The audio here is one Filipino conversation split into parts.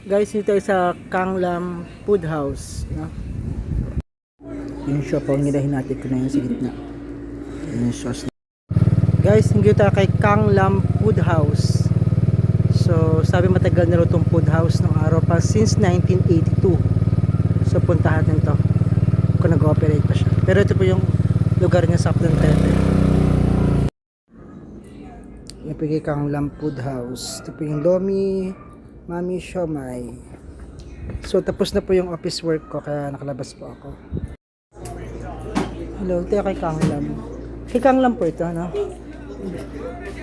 Guys, dito tayo sa Kanglam Food House, no? Yung siopaw nila, hinati ko na yun sa gitna. Yung sauce. Guys, hindi tayo kay Kanglam Food House. So, sabi matagal na rin itong food house ng araw pa since 1982. So, puntahan din to kung nag-ooperate pa siya. Pero ito po yung lugar niya sa Plantete. Yung po kay Kanglam Food House. Ito po yung Lomi Mami Siomai. So tapos na po yung office work ko kaya nakalabas po ako. Hello, tayo kay Kanglam. Kay Kanglam po ito, no?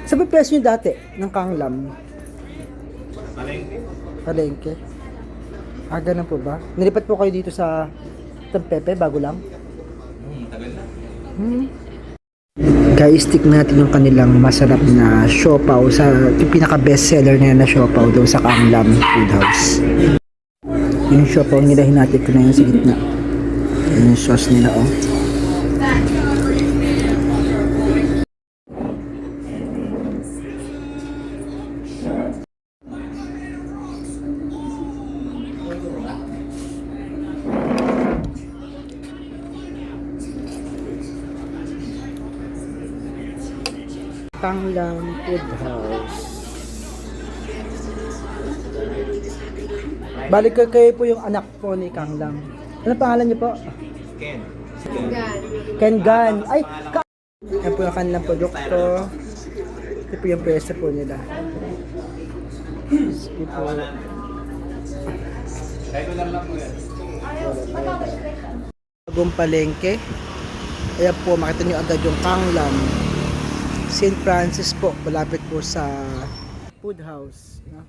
Sabi presyo nyo dati ng Kanglam? Palengke. Ah, ganun po ba? Nilipat po kayo dito sa Tampepe, bago lang? Tagal na. Guys, stick natin yung kanilang masarap na siopaw sa yung pinaka best seller na siopaw daw sa Kanglam Food House. Yung siopaw nila, hinati ko na yun sa gitna. Yung sauce nila, oh. Kanglam Food House. Balik kayo po yung anak po ni Kanglam. Ano pangalan niyo po? Ken. Ken Gan. Ay, yan po yung kanilang produkto. Ito po yung pwesto po nila. Sige po. Regular lang po yan. Bagong palengke. Ayan po, makita niyo agad yung Kanglam. St. Francis po, malapit po sa food house. No?